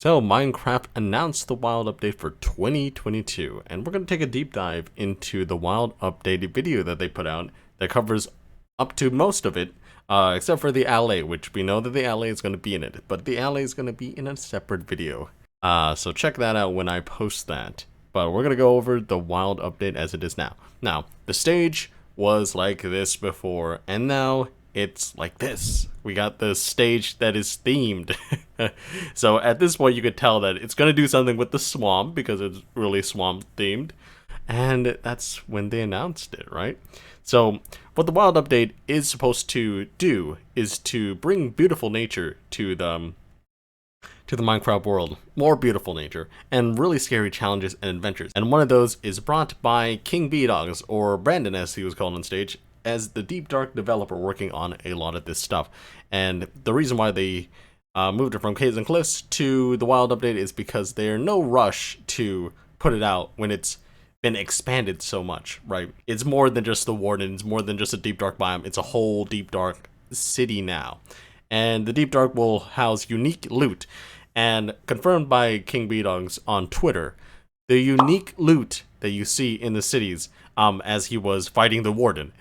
So, Minecraft announced the Wild Update for 2022, and we're going to take a deep dive into the Wild Update video that they put out that covers up to most of it, except for the alley, which we know that the alley is going to be in it, but the alley is going to be in a separate video. So check that out when I post that. But we're going to go over the Wild Update as it is now. Now, the stage was like this before, and now it's like this. We got the stage that is themed. So at this point you could tell that it's going to do something with the swamp because it's really swamp themed. And that's when they announced it, right? So what the Wild Update is supposed to do is to bring beautiful nature to the Minecraft world, more beautiful nature, and really scary challenges and adventures. And one of those is brought by King B-Dogs, or Brandon as he was called on stage, as the Deep Dark developer working on a lot of this stuff. And the reason why they moved it from Caves and Cliffs to the Wild Update is because they're no rush to put it out when it's been expanded so much, right? It's more than just the Warden, it's more than just a Deep Dark biome, it's a whole Deep Dark city now. And the Deep Dark will house unique loot, and confirmed by King B-Dogs on Twitter, the unique loot that you see in the cities as he was fighting the Warden,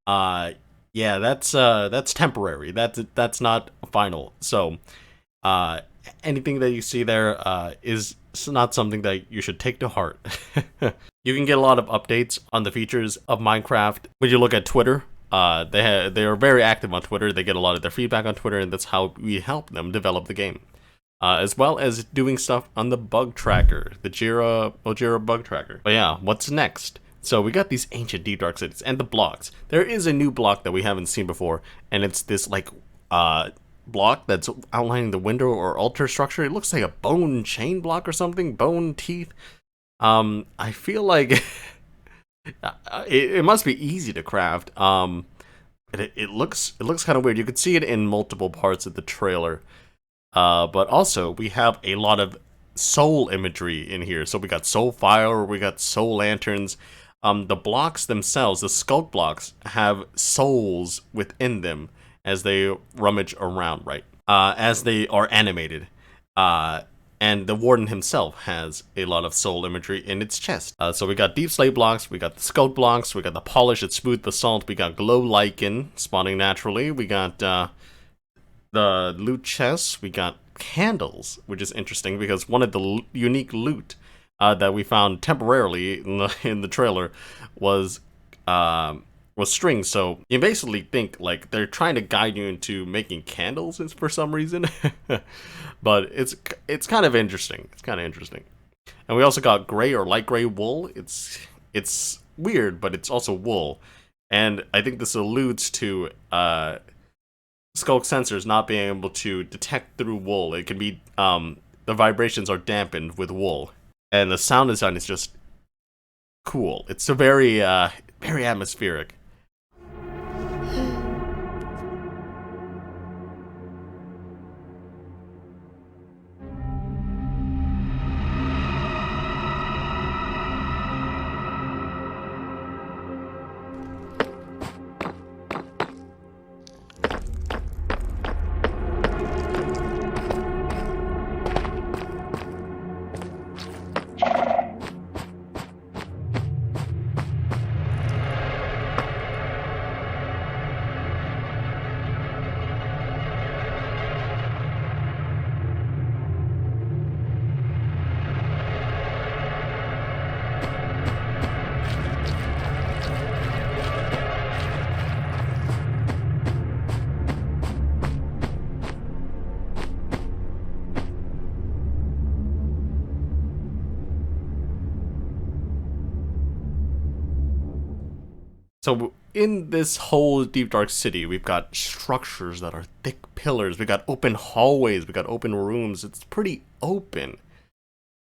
yeah, that's temporary. That's not final. So anything that you see there is not something that you should take to heart. You can get a lot of updates on the features of Minecraft when you look at Twitter. They are very active on Twitter. They get a lot of their feedback on Twitter, and that's how we help them develop the game. As well as doing stuff on the bug tracker, the Ojira bug tracker. But yeah, what's next? So we got these ancient Deep Dark cities and the blocks. There is a new block that we haven't seen before, and it's this like block that's outlining the window or altar structure. It looks like a bone chain block or something, bone teeth. I feel like it must be easy to craft. It looks kind of weird. You could see it in multiple parts of the trailer. But also we have a lot of soul imagery in here. So we got soul fire, we got soul lanterns. The blocks themselves, the sculpt blocks, have souls within them as they rummage around, right? As they are animated. And the Warden himself has a lot of soul imagery in its chest. So we got deep slate blocks, we got the sculpt blocks, we got the polished and smooth basalt, we got glow lichen spawning naturally, we got the loot chests, we got candles, which is interesting because one of the unique loot that we found temporarily in the trailer was strings. So you basically think like they're trying to guide you into making candles for some reason. But it's kind of interesting. It's kind of interesting. And we also got gray or light gray wool. It's weird, but it's also wool. And I think this alludes to Skulk sensors not being able to detect through wool. It can be the vibrations are dampened with wool, and the sound design is just cool. It's a very very atmospheric. So in this whole Deep Dark City, we've got structures that are thick pillars. We got open hallways. We got open rooms. It's pretty open.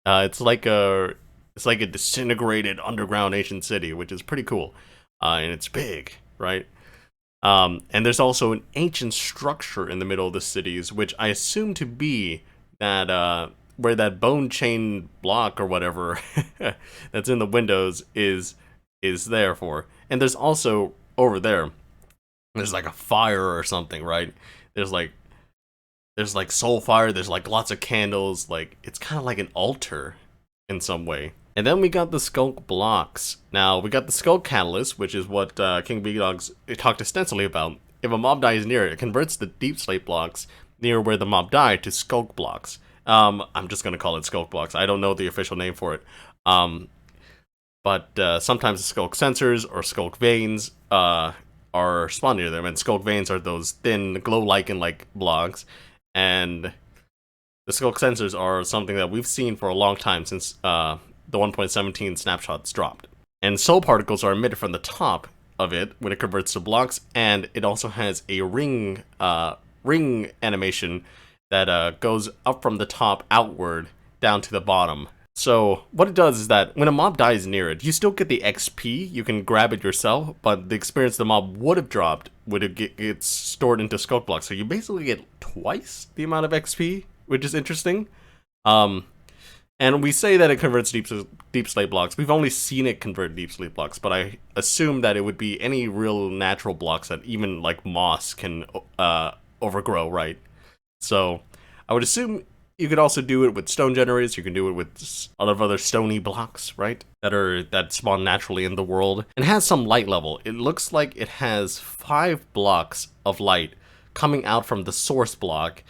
It's like a disintegrated underground ancient city, which is pretty cool. And it's big, right? And there's also an ancient structure in the middle of the cities, which I assume to be that where that bone chain block or whatever that's in the windows is there for. And there's also over there's like a fire or something, right? There's like There's like soul fire, there's like lots of candles, like it's kind of like an altar in some way. And then we got the skulk blocks. Now, we got the skulk catalyst, which is what King Beedog's talked extensively about. If a mob dies near it, it converts the deep slate blocks near where the mob died to skulk blocks. I'm just going to call it skulk blocks. I don't know the official name for it. But sometimes the skulk sensors or skulk veins are spawned near them. And skulk veins are those thin, glow lichen-like blocks. And the skulk sensors are something that we've seen for a long time since the 1.17 snapshots dropped. And soul particles are emitted from the top of it when it converts to blocks, and it also has a ring animation that goes up from the top outward down to the bottom. So what it does is that when a mob dies near it, you still get the XP, you can grab it yourself, but the experience the mob would have dropped would have gets stored into skulk blocks. So you basically get twice the amount of XP, which is interesting. And we say that it converts deep slate blocks. We've only seen it convert deep slate blocks, but I assume that it would be any real natural blocks that even like moss can overgrow, right? So I would assume you could also do it with stone generators. You can do it with a lot of other stony blocks, right? That spawn naturally in the world. And has some light level. It looks like it has 5 blocks of light coming out from the source block,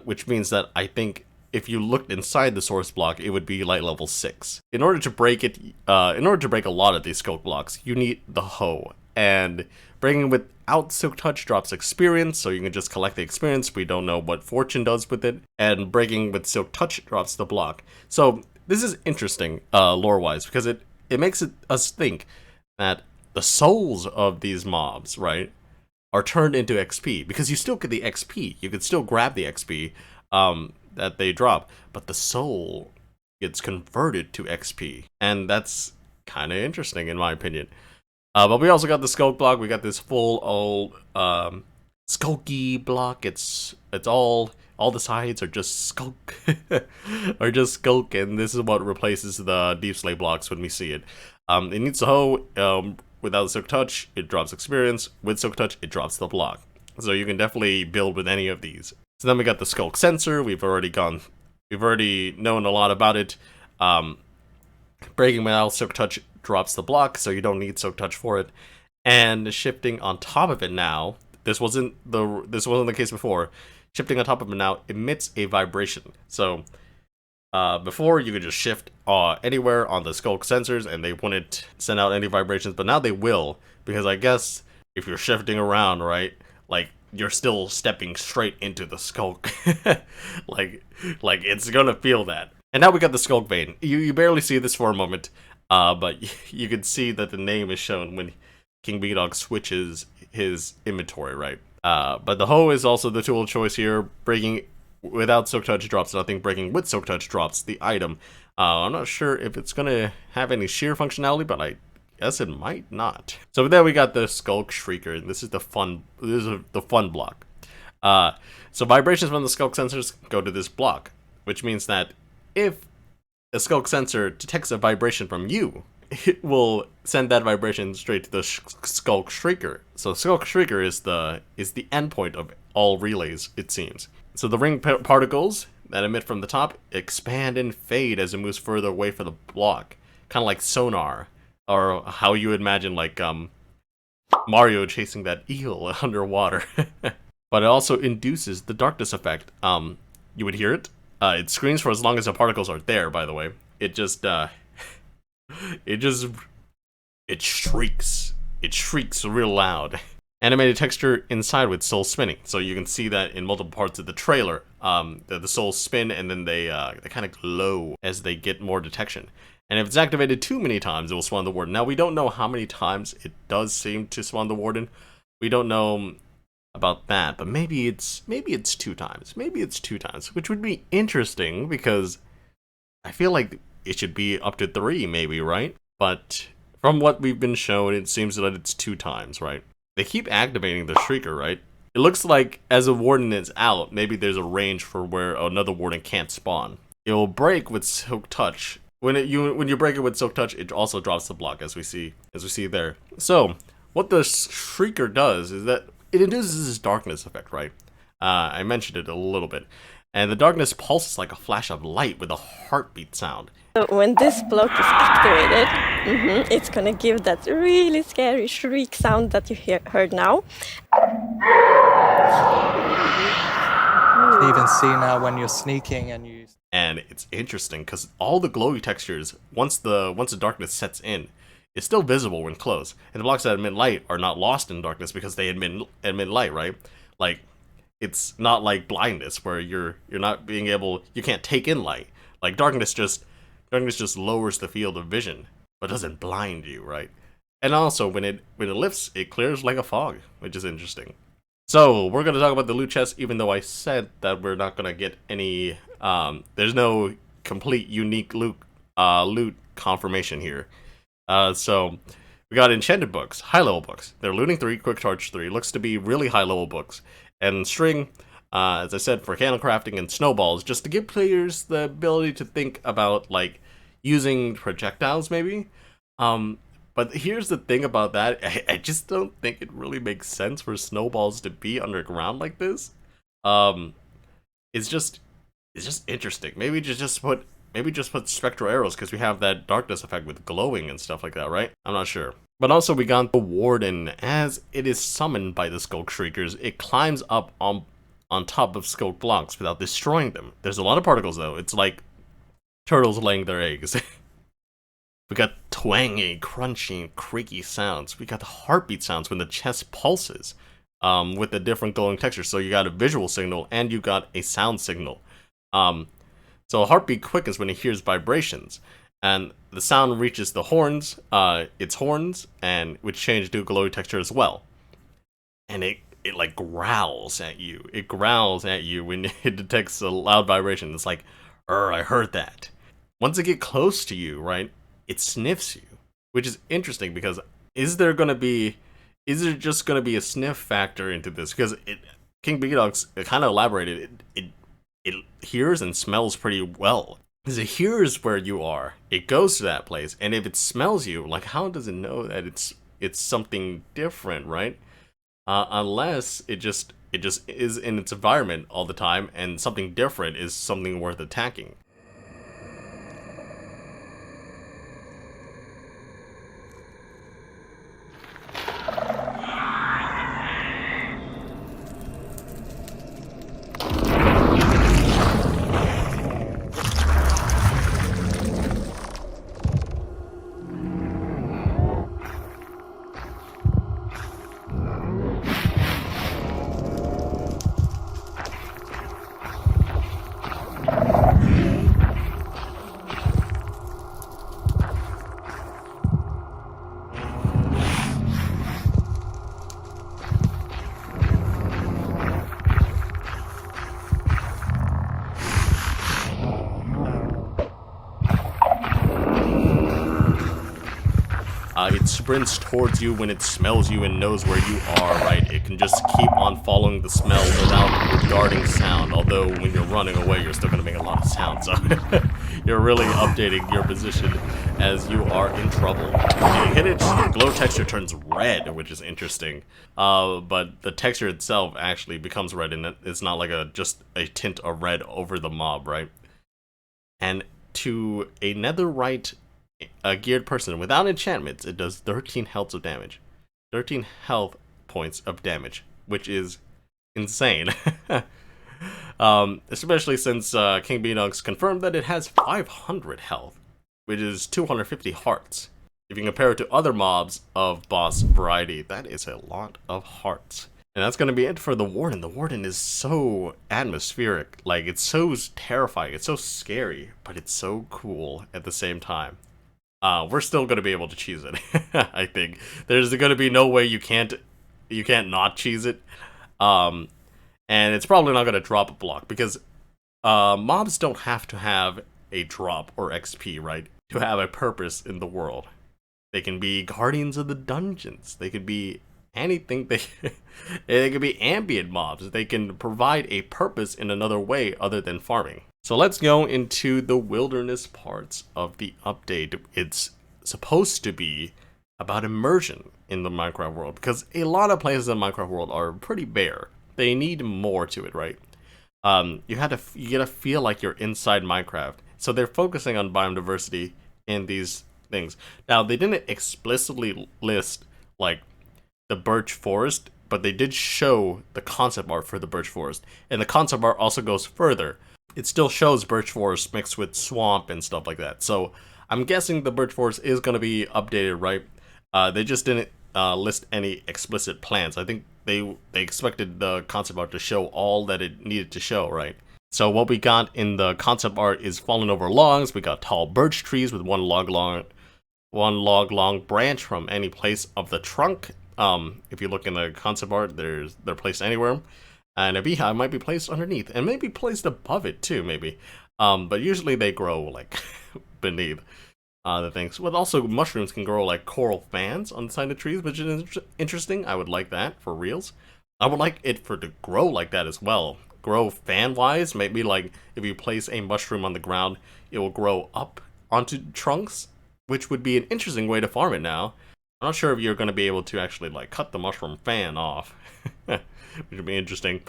which means that I think if you looked inside the source block, it would be light level 6. In order to break it, in order to break a lot of these skulk blocks, you need the hoe. And breaking without Silk Touch drops experience, so you can just collect the experience. We don't know what Fortune does with it. And breaking with Silk Touch drops the block. So this is interesting, lore-wise, because it makes us think that the souls of these mobs, right, are turned into XP. Because you still get the XP. You can still grab the XP. That they drop, but the soul gets converted to XP, and that's kind of interesting in my opinion. But we also got the skulk block. We got this full old skulky block. It's all the sides are just skulk, and this is what replaces the deep slate blocks when we see it. It needs a hoe. Without Silk Touch, it drops experience. With Silk Touch, it drops the block. So you can definitely build with any of these. So then we got the skulk sensor. We've already known a lot about it. Breaking without Silk Touch drops the block, so you don't need Silk Touch for it. And shifting on top of it now, this wasn't the case before. Shifting on top of it now emits a vibration. So before you could just shift anywhere on the skulk sensors and they wouldn't send out any vibrations, but now they will, because I guess if you're shifting around, right, like you're still stepping straight into the skulk. like it's gonna feel that. And now we got the skulk vein. You barely see this for a moment, but you can see that the name is shown when King Beedog switches his inventory, right? But the hoe is also the tool of choice here. Breaking without Silk Touch drops nothing. Breaking with Silk Touch drops the item. I'm not sure if it's gonna have any shear functionality, but I guess it might not. So then we got the Skulk Shrieker, and this is the fun block. So vibrations from the Skulk sensors go to this block, which means that if a Skulk sensor detects a vibration from you, it will send that vibration straight to the Skulk Shrieker. So Skulk Shrieker is the endpoint of all relays, it seems. So the ring particles that emit from the top expand and fade as it moves further away from the block, kind of like sonar. Or how you would imagine, like, Mario chasing that eel underwater. But it also induces the darkness effect. You would hear it. It screams for as long as the particles are there, by the way. It shrieks. It shrieks real loud. Animated texture inside with souls spinning. So you can see that in multiple parts of the trailer. The souls spin and then they kind of glow as they get more detection. And if it's activated too many times, it will spawn the Warden. Now, we don't know how many times it does seem to spawn the Warden. We don't know about that, but maybe it's 2 times. Maybe it's 2 times, which would be interesting because I feel like it should be up to 3, maybe, right? But from what we've been shown, it seems that it's 2 times, right? They keep activating the Shrieker, right? It looks like as a Warden is out, maybe there's a range for where another Warden can't spawn. It will break with Silk Touch. When you break it with Silk Touch, it also drops the block, as we see there. So what the Shrieker does is that it induces this darkness effect, right? I mentioned it a little bit. And the darkness pulses like a flash of light with a heartbeat sound. So when this block is activated, it's gonna give that really scary shriek sound that you heard now. You can even see now when you're sneaking and you... And it's interesting because all the glowy textures, once the darkness sets in, is still visible when close. And the blocks that emit light are not lost in darkness because they emit light, right? Like, it's not like blindness where you're not being able, you can't take in light. Like darkness just lowers the field of vision, but doesn't blind you, right? And also when it lifts, it clears like a fog, which is interesting. So we're gonna talk about the loot chest, even though I said that we're not gonna get any. There's no complete unique loot confirmation here. So we got enchanted books, high level books. They're looting 3, quick charge 3. Looks to be really high level books. And string, as I said, for candle crafting and snowballs, just to give players the ability to think about like using projectiles, maybe. But here's the thing about that, I just don't think it really makes sense for snowballs to be underground like this. It's just interesting. Maybe just put spectral arrows because we have that darkness effect with glowing and stuff like that, right? I'm not sure. But also we got the Warden. As it is summoned by the Skulk Shriekers, it climbs up on top of Skulk blocks without destroying them. There's a lot of particles though. It's like turtles laying their eggs. We got twangy, crunchy, creaky sounds. We got the heartbeat sounds when the chest pulses, with the different glowing textures. So you got a visual signal and you got a sound signal. So a heartbeat quickens when it hears vibrations, and the sound reaches the horns, its horns, and which change to a glowy texture as well. And it like growls at you. It growls at you when it detects a loud vibration. It's like, I heard that. Once it gets close to you, right? It sniffs you, which is interesting because is there just gonna be a sniff factor into this? Because King Beedog's kind of elaborated. It hears and smells pretty well. Because it hears where you are, it goes to that place, and if it smells you, like how does it know that it's something different, right? Unless it just is in its environment all the time, and something different is something worth attacking. It sprints towards you when it smells you and knows where you are, right? It can just keep on following the smell without regarding sound, although when you're running away, you're still going to make a lot of sound, so you're really updating your position as you are in trouble. When you hit it, the glow texture turns red, which is interesting, but the texture itself actually becomes red, and it's not like just a tint of red over the mob, right? And to a netherite geared person without enchantments, it does 13 health of damage. 13 health points of damage, which is insane. Especially since King Beedog's confirmed that it has 500 health, which is 250 hearts. If you compare it to other mobs of boss variety, that is a lot of hearts. And that's going to be it for the Warden. The Warden is so atmospheric. Like, it's so terrifying. It's so scary, but it's so cool at the same time. We're still going to be able to cheese it. I think there's going to be no way you can't not cheese it. And it's probably not going to drop a block because mobs don't have to have a drop or XP, right, to have a purpose in the world. They can be guardians of the dungeons. They could be anything. They could be ambient mobs. They can provide a purpose in another way other than farming. So let's go into the wilderness parts of the update. It's supposed to be about immersion in the Minecraft world because a lot of places in the Minecraft world are pretty bare. they need more to it, right? You gotta feel like you're inside Minecraft. So they're focusing on biodiversity in these things. Now, they didn't explicitly list like the birch forest, but they did show the concept art for the birch forest. And the concept art also goes further. It still shows birch forest mixed with swamp and stuff like that. So I'm guessing the birch forest is going to be updated, right? They just didn't list any explicit plans. I think they expected the concept art to show all that it needed to show, right? So what we got in the concept art is fallen over logs. We got tall birch trees with one log long branch from any place of the trunk. If you look in the concept art, they're placed anywhere, and a beehive might be placed underneath, and maybe placed above it too, maybe. But usually they grow like beneath the things. But also mushrooms can grow like coral fans on the side of trees, which is interesting. I would like that for reals. I would like it to grow like that as well. Grow fan-wise, maybe like if you place a mushroom on the ground, it will grow up onto trunks, which would be an interesting way to farm it now. I'm not sure if you're going to be able to actually like cut the mushroom fan off, which would be interesting.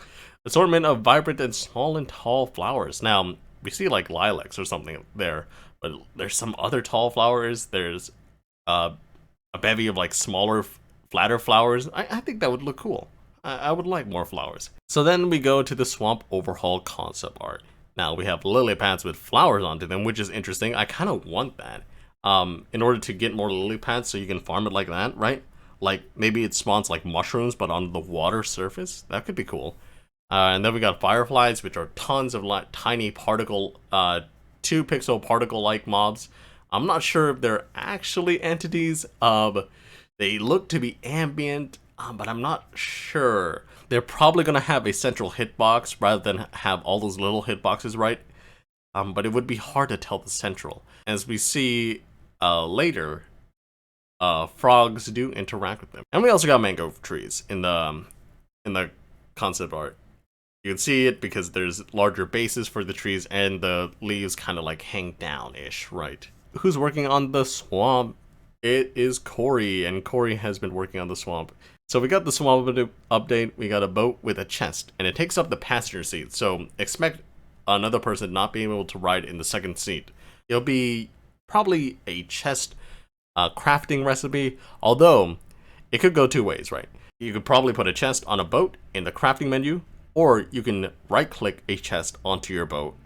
Assortment of vibrant and small and tall flowers. Now, we see like lilacs or something there, but there's some other tall flowers. There's a bevy of like smaller, flatter flowers. I think that would look cool. I would like more flowers. So then we go to the swamp overhaul concept art. Now we have lily pads with flowers onto them, which is interesting. I kind of want that. In order to get more lily pads so you can farm it like that, right? Like maybe it spawns like mushrooms but on the water surface. That could be cool. And then we got fireflies, which are tons of tiny particle, 2 pixel particle like mobs. I'm not sure if they're actually entities. They look to be ambient, but I'm not sure. They're probably going to have a central hitbox rather than have all those little hitboxes, right? But it would be hard to tell the central. As we see later, frogs do interact with them. And we also got mangrove trees in the concept art. You can see it because there's larger bases for the trees and the leaves kind of like hang down-ish, right? Who's working on the swamp? It is Corey, and Corey has been working on the swamp. So we got the swamp update, we got a boat with a chest, and it takes up the passenger seat, so expect another person not being able to ride in the second seat. It'll be probably a chest crafting recipe, although it could go 2 ways, right? You could probably put a chest on a boat in the crafting menu, or you can right-click a chest onto your boat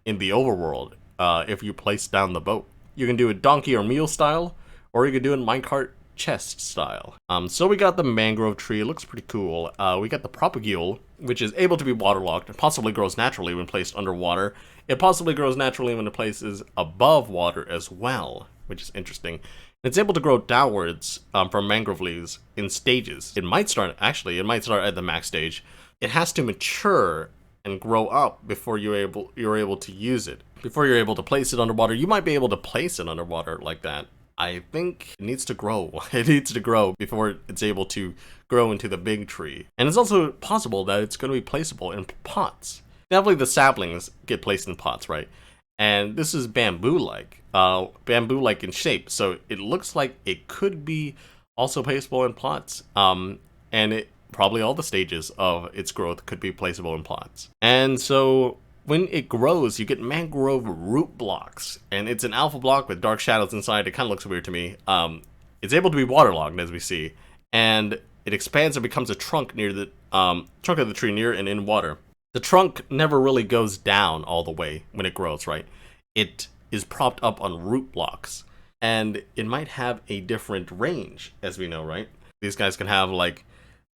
in the overworld if you place down the boat. You can do it donkey or mule style, or you can do it minecart chest style. So we got the mangrove tree. It looks pretty cool. We got the propagule, which is able to be waterlogged and possibly grows naturally when placed underwater. It possibly grows naturally when the place is above water as well, which is interesting. It's able to grow downwards from mangrove leaves in stages. It might start at the max stage. It has to mature and grow up before you're able to use it. Before you're able to place it underwater, you might be able to place it underwater like that. I think it needs to grow. It needs to grow before it's able to grow into the big tree. And it's also possible that it's going to be placeable in pots. Definitely the saplings get placed in pots, right? And this is bamboo-like in shape. So it looks like it could be also placeable in pots. And probably all the stages of its growth could be placeable in pots. And so when it grows, you get mangrove root blocks, and it's an alpha block with dark shadows inside. It kind of looks weird to me. It's able to be waterlogged, as we see, and it expands and becomes a trunk near the trunk of the tree near and in water. The trunk never really goes down all the way when it grows, right? It is propped up on root blocks, and it might have a different range, as we know, right? These guys can have like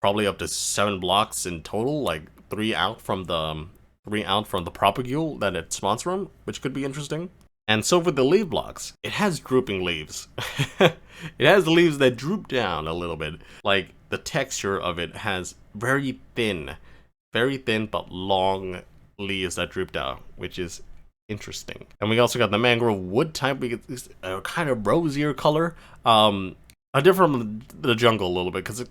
probably up to 7 blocks in total, like 3 out from the propagule that it spawns from, which could be interesting. And so with the leaf blocks, it has drooping leaves. It has leaves that droop down a little bit. Like the texture of it has very thin but long leaves that droop down, which is interesting. And we also got the mangrove wood type. We get this kind of rosier color. Different from the jungle a little bit, because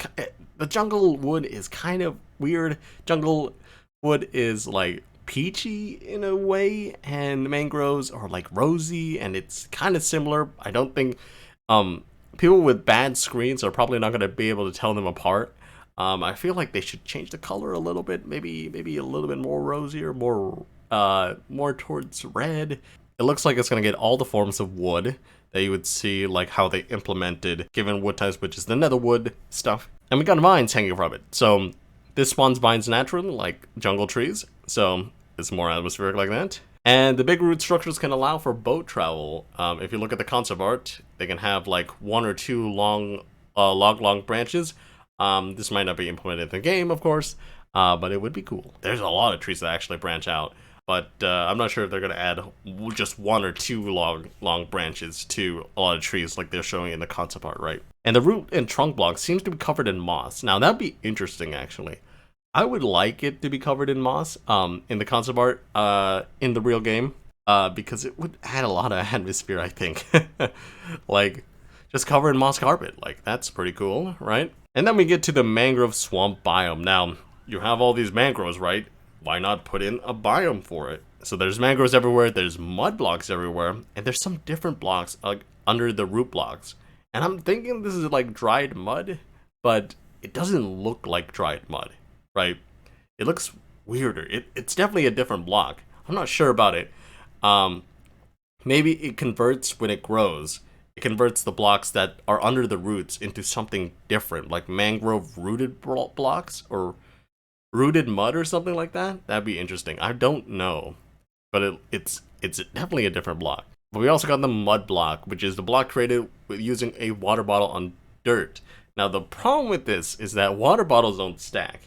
the jungle wood is kind of weird. Jungle wood is like peachy in a way, and mangroves are like rosy, and it's kind of similar. I don't think people with bad screens are probably not going to be able to tell them apart. I feel like they should change the color a little bit, maybe a little bit more rosier, more towards red. It looks like it's gonna get all the forms of wood that you would see, like how they implemented given wood types, which is the netherwood stuff. And we got vines hanging from it. So this spawns vines naturally, like jungle trees. So it's more atmospheric like that. And the big root structures can allow for boat travel. If you look at the concept art, they can have like 1 or 2 long, long branches. This might not be implemented in the game, of course, but it would be cool. There's a lot of trees that actually branch out, but I'm not sure if they're going to add just 1 or 2 long branches to a lot of trees like they're showing in the concept art, right? And the root and trunk block seems to be covered in moss. Now, that'd be interesting, actually. I would like it to be covered in moss in the concept art in the real game because it would add a lot of atmosphere, I think. Like, just cover in moss carpet. Like, that's pretty cool, right? And then we get to the mangrove swamp biome. Now, you have all these mangroves, right? Why not put in a biome for it? So there's mangroves everywhere, there's mud blocks everywhere, and there's some different blocks under the root blocks. And I'm thinking this is like dried mud, but it doesn't look like dried mud, right? It looks weirder. It's definitely a different block. I'm not sure about it. Maybe it converts when it grows. It converts the blocks that are under the roots into something different, like mangrove rooted blocks or rooted mud or something like that. That'd be interesting. I don't know, but it's definitely a different block. But we also got the mud block, which is the block created with using a water bottle on dirt. Now the problem with this is that water bottles don't stack,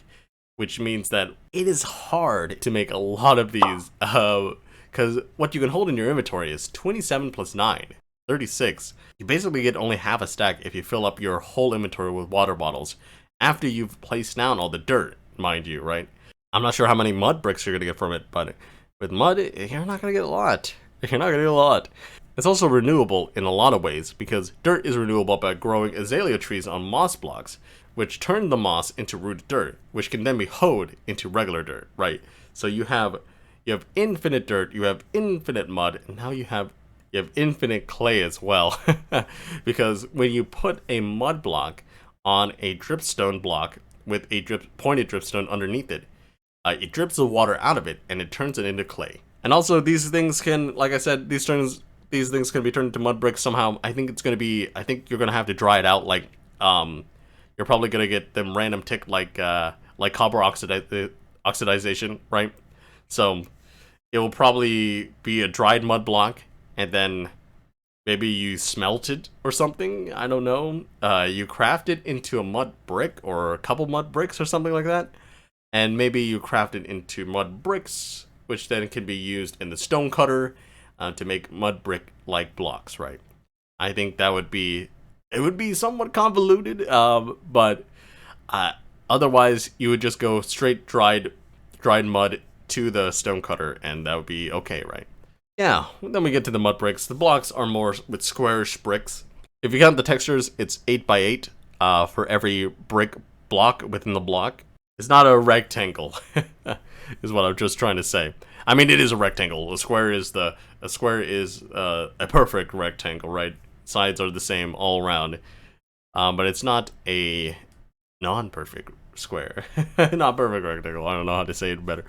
which means that it is hard to make a lot of these, because what you can hold in your inventory is 27 plus 9. 36. You basically get only half a stack if you fill up your whole inventory with water bottles after you've placed down all the dirt, mind you, right? I'm not sure how many mud bricks you're gonna get from it, but with mud, you're not gonna get a lot. You're not gonna get a lot. It's also renewable in a lot of ways because dirt is renewable by growing azalea trees on moss blocks, which turn the moss into rooted dirt, which can then be hoed into regular dirt, right? So you have infinite dirt, you have infinite mud, and now you have infinite clay as well. Because when you put a mud block on a dripstone block with a pointed dripstone underneath it, it drips the water out of it and it turns it into clay. And also these things can, like I said, these things can be turned into mud bricks somehow. I think you're gonna have to dry it out. Like you're probably gonna get them random tick like copper oxidization, right? So it will probably be a dried mud block, and then maybe you smelt it or something. I don't know. You craft it into a mud brick or a couple mud bricks or something like that, and maybe you craft it into mud bricks, which then can be used in the stone cutter to make mud brick like blocks, right? I think it would be somewhat convoluted, but otherwise you would just go straight dried mud to the stone cutter, and that would be okay, right? Yeah, then we get to the mud bricks. The blocks are more with squarish bricks. If you count the textures, it's 8 by 8 for every brick block within the block. It's not a rectangle, is what I'm just trying to say. I mean, it is a rectangle. A square is a perfect rectangle, right? Sides are the same all around, but it's not a non-perfect square, not perfect rectangle. I don't know how to say it better.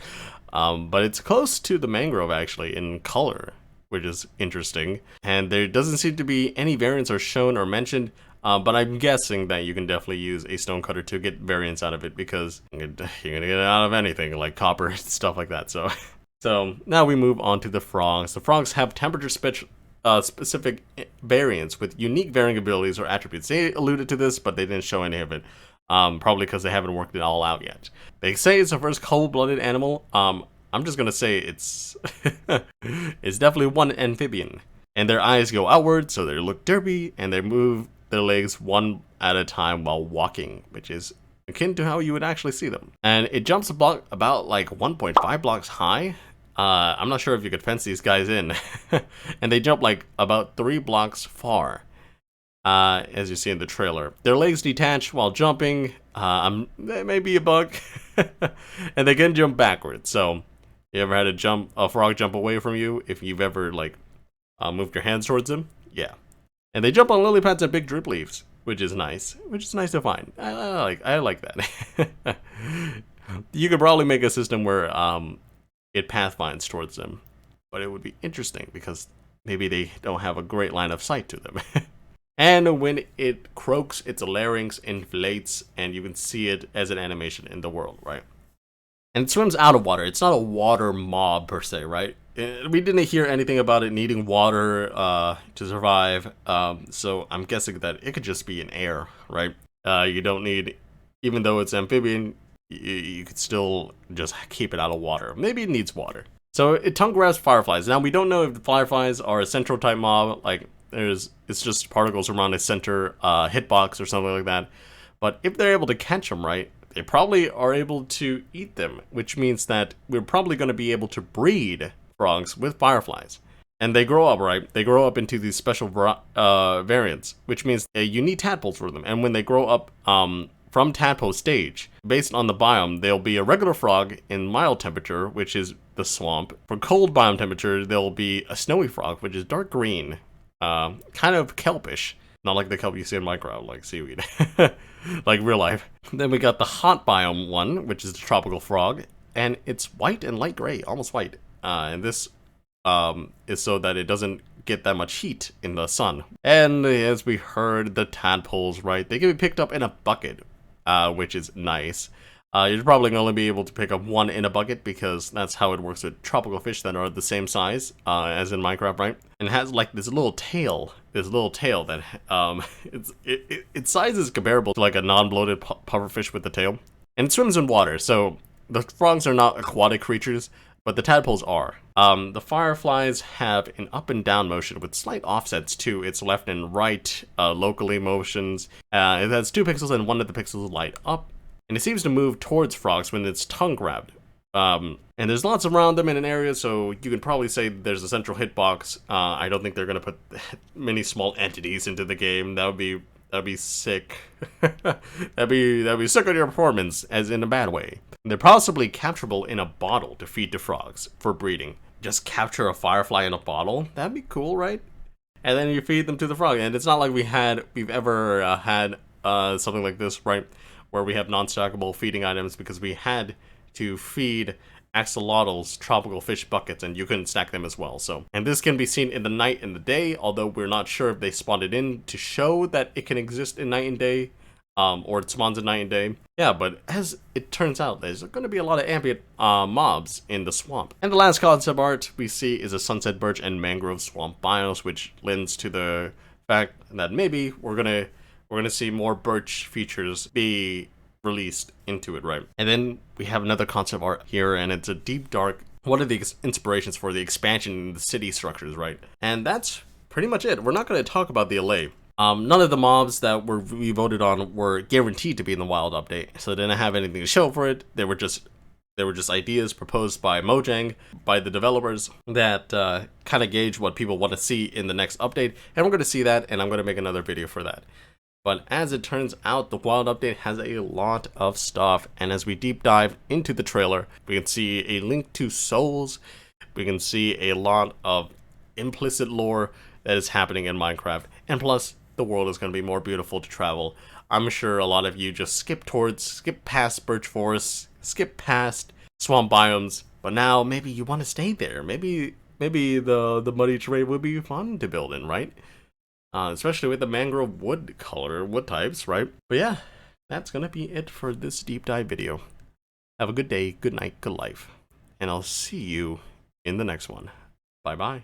But it's close to the mangrove actually in color, which is interesting. And there doesn't seem to be any variants are shown or mentioned, but I'm guessing that you can definitely use a stone cutter to get variants out of it because you're gonna get it out of anything like copper and stuff like that. So now we move on to the frogs. The frogs have temperature specific variants with unique varying abilities or attributes. They alluded to this, but they didn't show any of it. Probably because they haven't worked it all out yet. They say it's the first cold-blooded animal. I'm just gonna say it's it's definitely one amphibian. And their eyes go outward, so they look derpy, and they move their legs one at a time while walking, which is akin to how you would actually see them. And it jumps about like 1.5 blocks high. I'm not sure if you could fence these guys in. And they jump like about 3 blocks far. As you see in the trailer. Their legs detach while jumping. They may be a bug. And they can jump backwards. So, you ever had a frog jump away from you? If you've ever, moved your hands towards them? Yeah. And they jump on lily pads and big drip leaves, which is nice to find. I like that. You could probably make a system where it pathfinds towards them, but it would be interesting because maybe they don't have a great line of sight to them. And when it croaks, its larynx inflates, and you can see it as an animation in the world, right? And it swims out of water. It's not a water mob per se, right? We didn't hear anything about it needing water to survive, so I'm guessing that it could just be in air, right? You don't need, even though it's amphibian, you could still just keep it out of water. Maybe it needs water. So it tongue grabs fireflies. Now we don't know if the fireflies are a central type mob, like it's just particles around a center hitbox or something like that. But if they're able to catch them, right, they probably are able to eat them, which means that we're probably going to be able to breed frogs with fireflies. And they grow up, right? They grow up into these special variants, which means you need tadpoles for them. And when they grow up from tadpole stage, based on the biome, they'll be a regular frog in mild temperature, which is the swamp. For cold biome temperature, they'll be a snowy frog, which is dark green, kind of kelpish. Not like the kelp you see in Minecraft, like seaweed, like real life. Then we got the hot biome one, which is the tropical frog, and it's white and light gray, almost white. And this is so that it doesn't get that much heat in the sun. And as we heard, the tadpoles, right, they can be picked up in a bucket, which is nice. You're probably only be able to pick up one in a bucket because that's how it works with tropical fish that are the same size as in Minecraft, right? And it has like this little tail that its size is comparable to like a non-bloated pufferfish with the tail. And it swims in water, so the frogs are not aquatic creatures, but the tadpoles are. The fireflies have an up and down motion with slight offsets to its left and right locally motions. It has 2 pixels and one of the pixels light up. And it seems to move towards frogs when it's tongue grabbed. And there's lots around them in an area, so you can probably say there's a central hitbox. I don't think they're gonna put many small entities into the game. That'd be sick. that'd be sick on your performance, as in a bad way. They're possibly capturable in a bottle to feed to frogs for breeding. Just capture a firefly in a bottle. That'd be cool, right? And then you feed them to the frog. And it's not like we've ever had something like this, right? Where we have non-stackable feeding items because we had to feed axolotls tropical fish buckets and you couldn't stack them as well. So, and this can be seen in the night and the day, although we're not sure if they spawned it in to show that it can exist in night and day, or it spawns at night and day. Yeah, but as it turns out, there's going to be a lot of ambient mobs in the swamp. And the last concept art we see is a sunset birch and mangrove swamp biomes, which lends to the fact that maybe we're gonna see more birch features be released into it, right? And then we have another concept art here, and it's a deep dark. What are the inspirations for the expansion in the city structures, right? And that's pretty much it. We're not going to talk about the LA. None of the mobs that we voted on were guaranteed to be in the wild update, so they didn't have anything to show for it. They were just ideas proposed by Mojang, by the developers, that kind of gauge what people want to see in the next update, and we're going to see that, and I'm going to make another video for that. But as it turns out, the wild update has a lot of stuff, and as we deep dive into the trailer, we can see a link to souls, we can see a lot of implicit lore that is happening in Minecraft, and plus, the world is going to be more beautiful to travel. I'm sure a lot of you just skip past birch forests, skip past swamp biomes, but now maybe you want to stay there. Maybe the muddy terrain would be fun to build in, right? Especially with the mangrove wood types, right? But yeah, that's gonna be it for this deep dive video. Have a good day, good night, good life, and I'll see you in the next one. Bye bye.